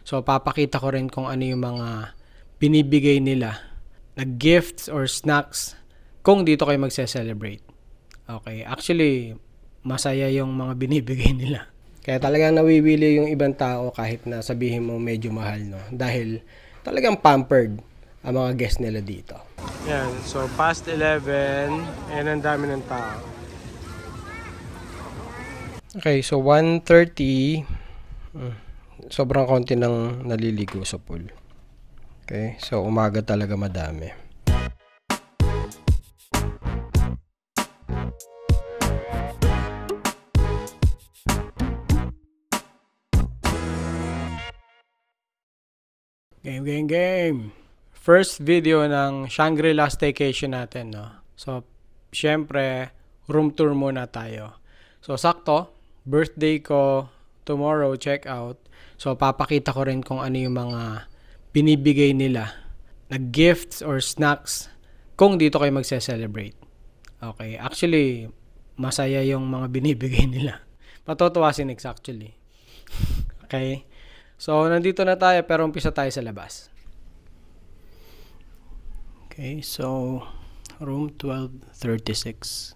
So, papakita ko rin kung ano yung mga binibigay nila na gifts or snacks kung dito kayo magse-celebrate. Okay, actually, masaya yung mga binibigay nila. Kaya talagang nawiwili yung ibang tao kahit na sabihin mo medyo mahal, no? Dahil talagang pampered ang mga guests nila dito. Yan, so past 11, and ang dami ng tao. Okay, so 1:30, sobrang konti nang naliligo sa pool. Okay, so umaga talaga madami. Game. First video ng Shangri-La staycation natin, no? So, syempre, room tour muna tayo. So, sakto, birthday ko, tomorrow, check out. So, papakita ko rin kung ano yung mga binibigay nila na gifts or snacks kung dito kayo magse-celebrate. Okay, actually, masaya yung mga binibigay nila. Matutuwa si Nix actually. Okay, so nandito na tayo pero umpisa tayo sa labas. Okay, so room 1236.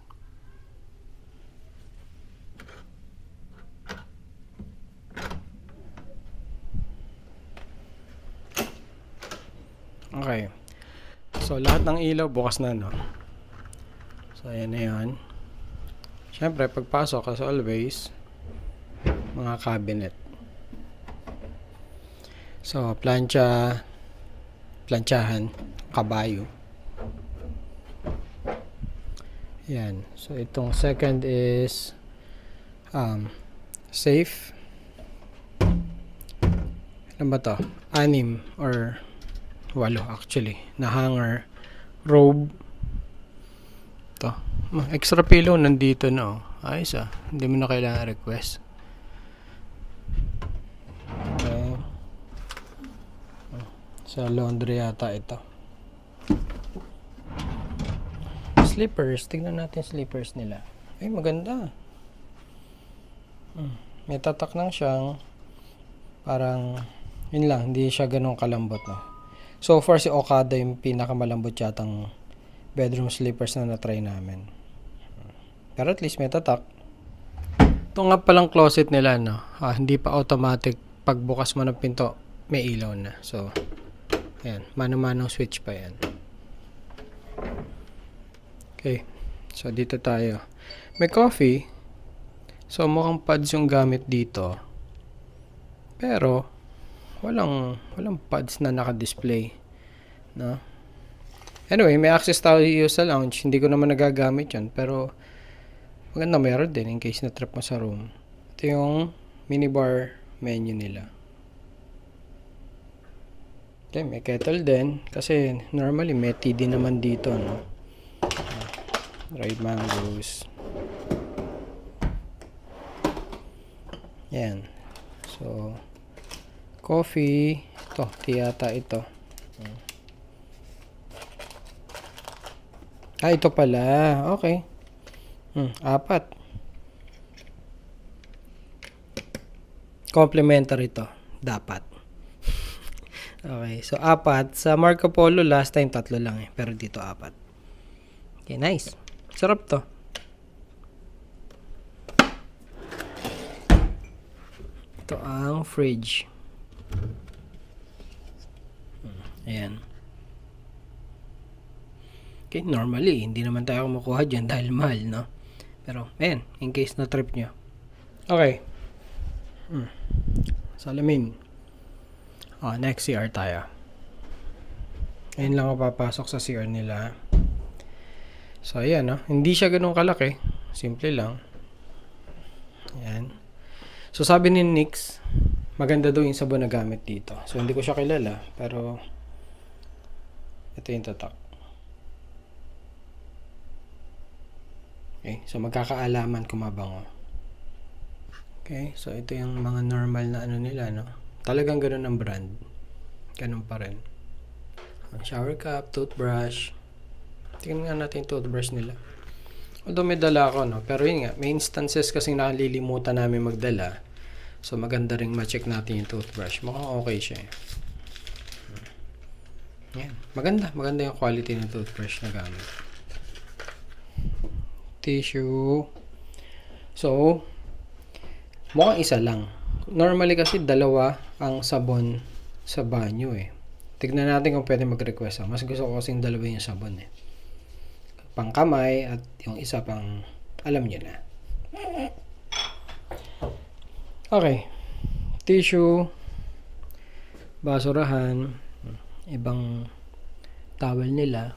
Okay. So lahat ng ilaw bukas na, no? So ayan na 'yan. Syempre pagpasok as always, mga cabinet. So planchahan, kabayo. Yan. So itong second is safe. Ano ba to? 6 or 8 actually. Na hanger, robe. To. Extra pillow nandito na, oh. Ayos ah. Hindi mo na kailangan request. Okay. Sa laundry yata ito. Slippers. Tingnan natin slippers nila. Ay, maganda. May tatak lang siyang parang yun lang. Hindi siya ganun kalambot, no? So far si Okada yung pinakamalambot yatang bedroom slippers na na-try namin. Pero at least may tatak. Ito nga palang closet nila, no? Hindi pa automatic. Pagbukas mo ng pinto, may ilaw na. So, ayan. Mano-manong switch pa yan. Okay. So, dito tayo. May coffee. So, mukhang pads yung gamit dito. Pero, walang pads na naka-display. No? Anyway, may access tayo sa lounge. Hindi ko naman nagagamit yan. Pero, maganda meron din in case na-trap mo sa room. Ito yung minibar menu nila. Okay, may kettle din. Kasi, normally, may tea din naman dito, no? Dried mangoes. Yan. So, coffee. Ito, tea yata ito. Ito pala. Okay. 4. Complimentary to. Dapat. Okay. So, 4. Sa Marco Polo, last time 3 lang eh. Pero dito 4. Okay, nice. Sarap to. Ito ang fridge. Ayan. Okay, normally, hindi naman tayo kumukuha dyan dahil mahal, no? Pero, ayan, in case na trip nyo. Okay. Salamin. Next CR tayo. Ayan lang ako papasok sa CR nila. So, ayan, no? Hindi siya ganun kalaki. Simple lang. Ayan. So, sabi ni Nix, maganda daw yung sabon na gamit dito. So, hindi ko siya kilala. Pero, ito yung tatak. Okay. So, magkakaalaman kung mabango. Okay. So, ito yung mga normal na ano nila, no? Talagang ganun ang brand. Ganun pa rin. Shower cap, toothbrush. Tingnan nga natin yung toothbrush nila. Although may dala ako, no? Pero yun nga, may instances kasing nakalilimutan namin magdala. So, maganda ring ma-check natin yung toothbrush. Mukhang okay siya eh. Yan. Maganda yung quality ng toothbrush na gamit. Tissue. So, mukhang isa lang. Normally kasi dalawa ang sabon sa banyo eh. Tignan natin kung pwede mag-request. Mas gusto ko kasing dalawa yung sabon eh. Pang kamay at yung isa pang alam nyo na. Okay. Tissue. Basurahan. Ibang towel nila.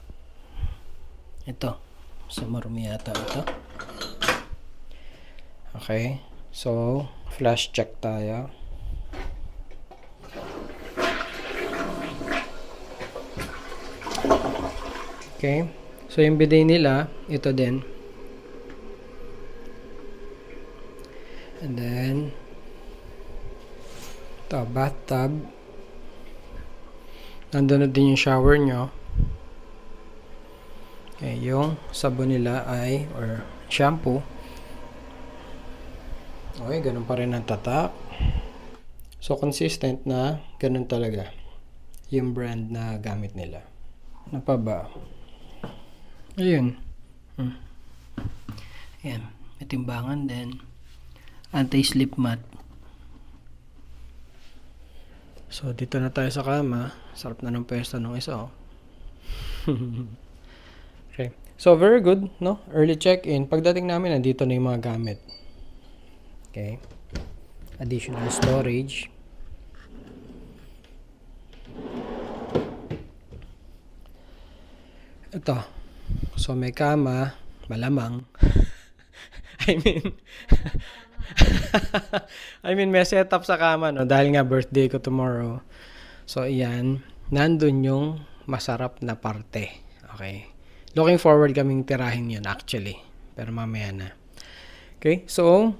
Ito. Sa marumi yata ito. Okay. So, flash check tayo. Okay. So, yung bidet nila, ito din. And then, ito, bathtub. Nandun na din yung shower nyo. Okay, yung sabon nila ay, or shampoo. Okay, ganun pa rin ang tatak. So, consistent na ganun talaga yung brand na gamit nila. Ano pa ba? Ayun. Ayan. May timbangan din. Anti-slip mat. So, dito na tayo sa kama. Sarap na ng pwesto ng isa, oh. Okay. So, very good, no? Early check-in. Pagdating namin, nandito na yung mga gamit. Okay. Additional storage. Ito. So, may kama. Malamang. I mean, may setup sa kama, no? Dahil nga birthday ko tomorrow. So, ayan. Nandun yung masarap na parte. Okay. Looking forward kaming tirahin yun, actually. Pero mamaya na. Okay. So,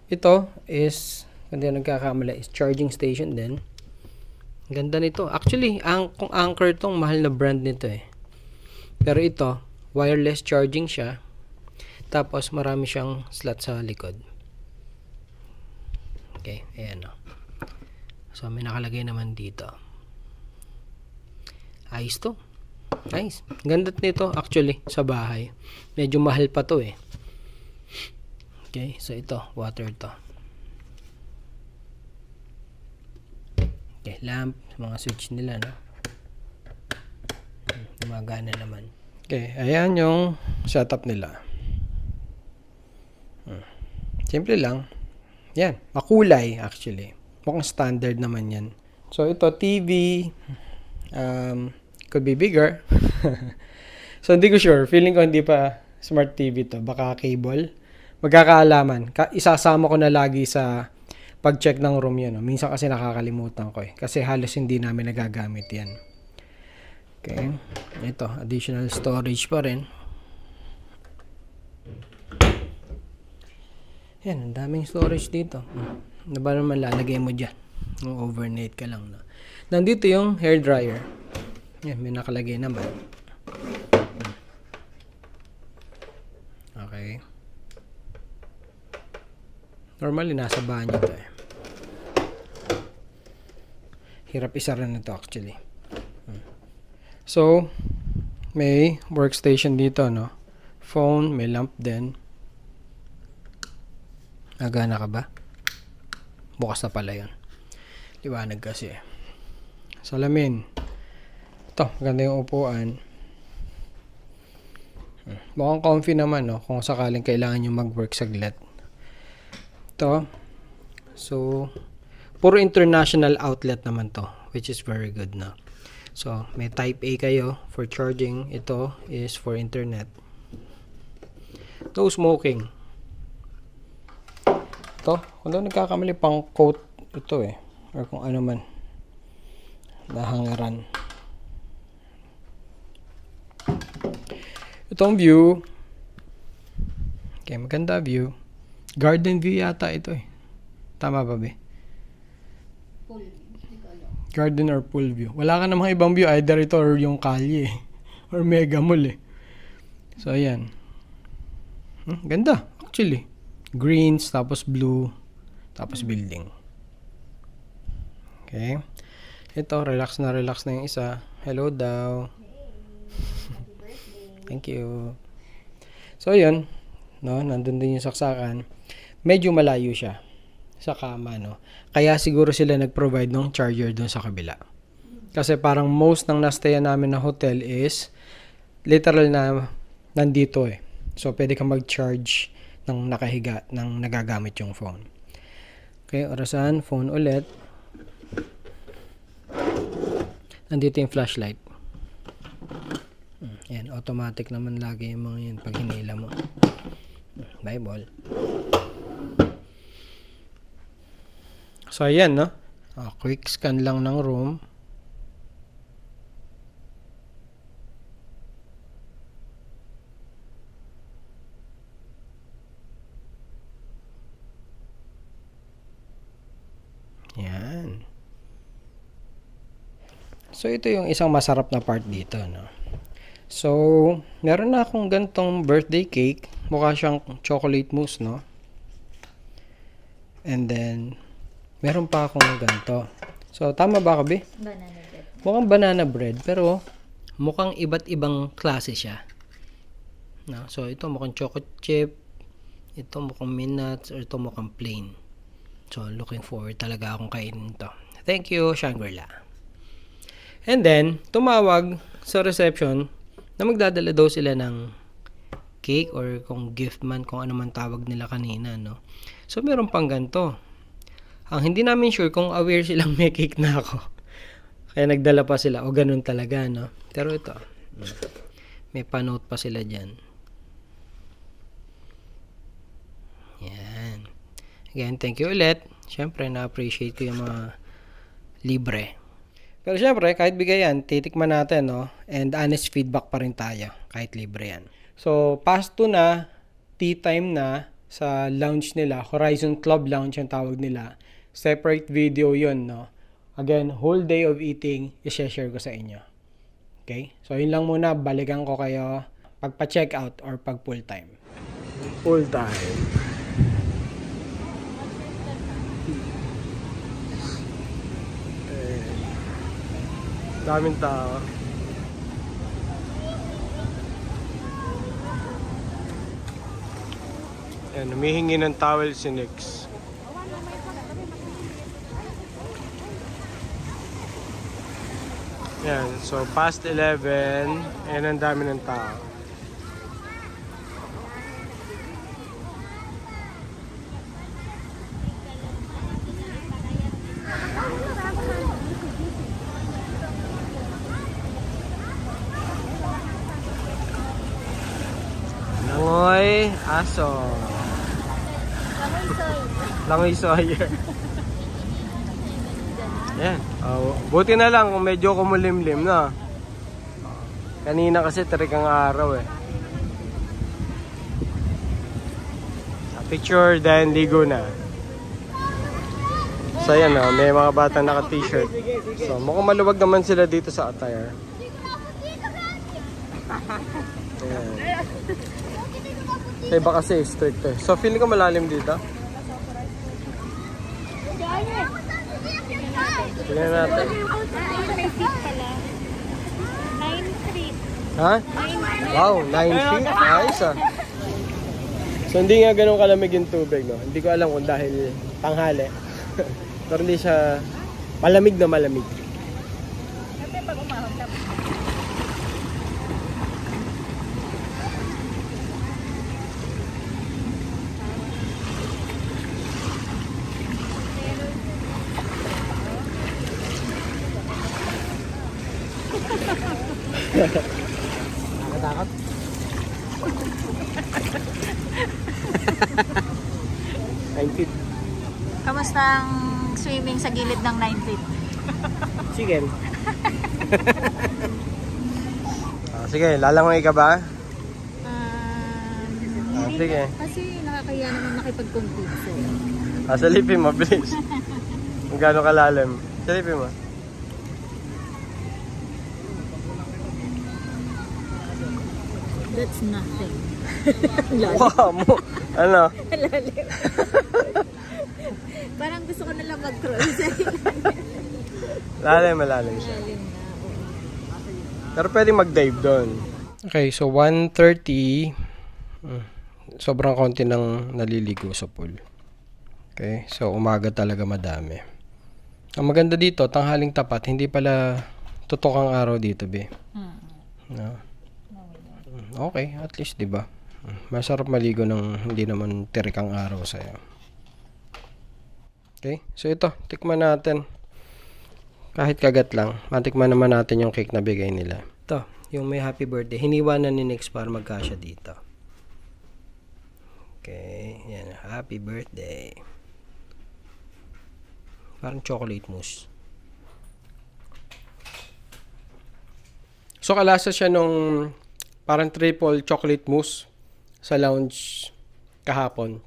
ito is, kung di nagkakamala, is charging station din. Ganda nito. Actually, kung Anchor tong mahal na brand nito eh. Pero ito, wireless charging siya. Tapos, marami siyang slot sa likod. Okay, ayan o. So, may nakalagay naman dito. Ayos to. Nice. Ganda nito, actually, sa bahay. Medyo mahal pa to eh. Okay, so ito, water to. Okay, lamp, mga switch nila, no? Gumagana naman. Okay, ayan yung setup nila. Simple lang. Yan, makulay actually. Mukhang standard naman yan. So, ito, TV. Could be bigger. So, hindi ko sure. Feeling ko hindi pa smart TV to. Baka cable. Magkakaalaman. Isasama ko na lagi sa pag-check ng room yun. No? Minsan kasi nakakalimutan ko eh. Kasi halos hindi namin nagagamit yan. Okay. Ito, additional storage pa rin. Yan, ang daming storage dito. Ano ba naman lalagay mo dyan? Overnight ka lang. No? Nandito yung hair dryer. Yan, may nakalagay naman. Okay. Normally, nasa banyo to eh. Hirap isara na to actually. So, may workstation dito, no? Phone, may lamp din. Nagana ka ba? Bukas na pala yun. Liwanag kasi. Salamin. Ito, maganda yung upuan. Mukhang comfy naman, no? Kung sakaling kailangan nyo mag-work saglit. Ito. So, puro international outlet naman to. Which is very good, no? So, may type A kayo for charging. Ito is for internet. No smoking. Ito, kung doon nagkakamali pang coat ito eh. Or kung ano man. Nahangaran. Itong view. Okay, maganda view. Garden view yata ito eh. Tama ba be? Garden or pool view. Wala ka namang ibang view. Either ito or yung kalye eh. Or mega mall eh. So, ayan. Ganda. Actually. Greens, tapos blue, tapos building. Okay. Ito, relax na yung isa. Hello daw. Thank you. So, yun. No, nandun din yung saksakan. Medyo malayo siya sa kama, no. Kaya siguro sila nag-provide ng charger dun sa kabila. Kasi parang most ng nastayan namin na hotel is literal na nandito eh. So, pwede kang mag-charge ng nakahiga, ng nagagamit yung phone. Okay, orasan, phone ulit. Nandito yung flashlight. Yan, automatic naman lagi yung mga yun pag hinila mo. Bible. So, ayan, no? Quick scan lang ng room. Yan. So, ito yung isang masarap na part dito, no? So, meron na akong gantong birthday cake. Mukha siyang chocolate mousse, no? And then, meron pa akong ganito. So, tama ba, Kabi? Banana bread. Mukhang banana bread, pero mukhang iba't ibang klase siya. No? So, ito mukhang chocolate chip. Ito mukhang nuts, or ito mukhang plain. So, looking forward talaga akong kainin ito. Thank you, Shangri-La. And then, tumawag sa reception na magdadala daw sila ng cake or kung gift man, kung ano man tawag nila kanina, no? So, meron pang ganito. Ang hindi namin sure kung aware silang may cake na ako. Kaya nagdala pa sila. O, ganun talaga, no? Pero ito, may panote pa sila dyan. Yan. Again, thank you ulit. Siyempre, na-appreciate ko yung mga libre. Pero syempre, kahit bigay yan, titikman natin, no? And honest feedback pa rin tayo, kahit libre yan. So, past 2 na, tea time na, sa lounge nila, Horizon Club Lounge ang tawag nila. Separate video yun, no? Again, whole day of eating, i-share ko sa inyo. Okay? So, yun lang muna, balikan ko kayo pagpa-check out or pag full time. Full time. Daming tao. Yan, humihingi ng towel si Nix. Yan, so past 11, ayan ang dami ng tao. Langoy, aso. Langoy Sawyer. Yan. Buti na lang kung medyo kumulimlim na. Kanina kasi tarikang araw eh. Picture, then ligo na. So yan may mga bata naka-t-shirt. So mukhang maluwag naman sila dito sa attire. Ayan. Sa iba kasi strict eh. So feeling ko malalim dito. Tingnan natin. May feet pala. 9 feet. Ha? Wow, 9 feet? Ayos ah. So hindi nga ganun kalamig yung tubig, no? Hindi ko alam kung dahil tanghali. Pero hindi siya malamig na malamig. Kasi pag umahon ka. Nakatakot? feet. Kamusta ang swimming sa gilid ng 9 feet? Chicken. Sige, lalangoy ka ba? Sige. Kasi nakakaya naman makipag-compete sa'yo. Salipin mo, please. Kung gano'ng kalalim. Salipin mo. That's nothing. Wow mo. Ano? Lalim. Parang gusto ko na lang mag-crawl sa'yo. Malalim siya. Pero pwede mag-dive doon. Okay, so 1:30. Sobrang konti nang naliligo sa pool. Okay, so umaga talaga madami. Ang maganda dito, tanghaling tapat, hindi pala tutok ang araw dito, be. No. Okay, at least 'di ba? Masarap maligo ng hindi naman tirik ang araw sa'yo. Okay, so ito, tikman natin. Kahit kagat lang, matikman naman natin yung cake na bigay nila. Ito, yung may happy birthday. Hiniwa na ni Nix para magkasya dito. Okay, yan. Happy birthday. Parang chocolate mousse. So, kalasa siya nung parang triple chocolate mousse sa lounge kahapon.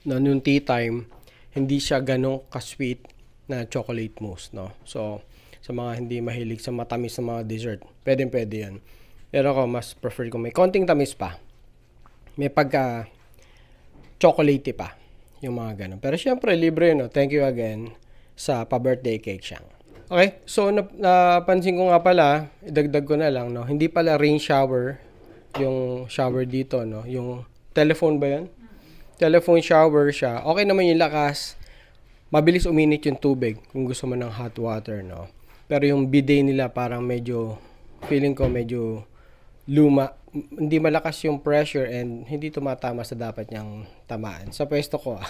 Noong tea time, hindi siya ganong ka-sweet na chocolate mousse, no? So, sa mga hindi mahilig sa matamis na mga dessert, pwede yan. Pero ako, mas prefer ko may konting tamis pa. May pagka chocolatey pa yung mga ganon. Pero syempre, libre, no? Thank you again sa pa-birthday cake siyang. Okay, so napansin ko nga pala, idagdag ko na lang, no? Hindi pala rain shower yung shower dito, no? Yung telephone ba yan? Telephone shower siya. Okay naman yung lakas. Mabilis uminit yung tubig kung gusto mo ng hot water, no? Pero yung bidet nila parang medyo, feeling ko medyo luma. Hindi malakas yung pressure and hindi tumatama sa dapat niyang tamaan. Sa pwesto ko,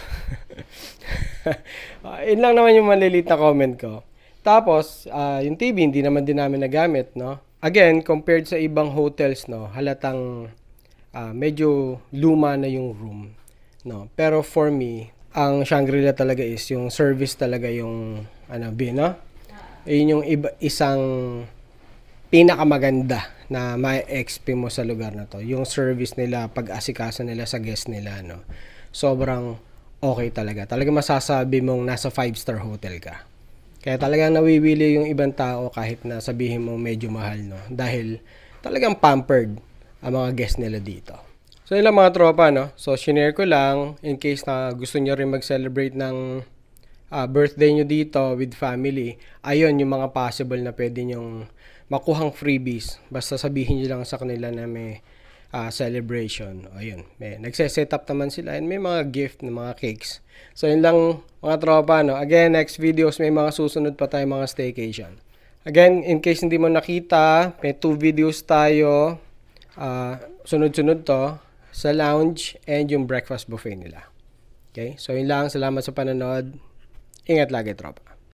yun lang naman yung maliliit na comment ko. Tapos, yung TV, hindi naman din namin nagamit, no? Again, compared sa ibang hotels, no? Halatang medyo luma na yung room, no? Pero for me, ang Shangri-La talaga is yung service talaga yung no? Yun yung isang pinakamaganda na ma-experience mo sa lugar na to. Yung service nila, pag-asikaso nila sa guest nila, no? Sobrang okay talaga. Talaga masasabi mong nasa 5-star hotel ka. Kaya talagang nawiwili yung ibang tao kahit na sabihin mo medyo mahal, no? Dahil talagang pampered ang mga guest nila dito. So, ilang mga tropa, no? So, shinare ko lang in case na gusto nyo rin mag-celebrate ng birthday nyo dito with family. Ayun, yung mga possible na pwede nyong makuhang freebies. Basta sabihin nyo lang sa kanila na may celebration. Ayun, nagse-set up naman sila and may mga gift na mga cakes. So, yun lang mga tropa, no? Again, next videos, may mga susunod pa tayo mga staycation. Again, in case hindi mo nakita, may 2 videos tayo. Sunod-sunod to. Sa lounge and yung breakfast buffet nila. Okay? So, yun lang. Salamat sa panonood. Ingat lagi, tropa.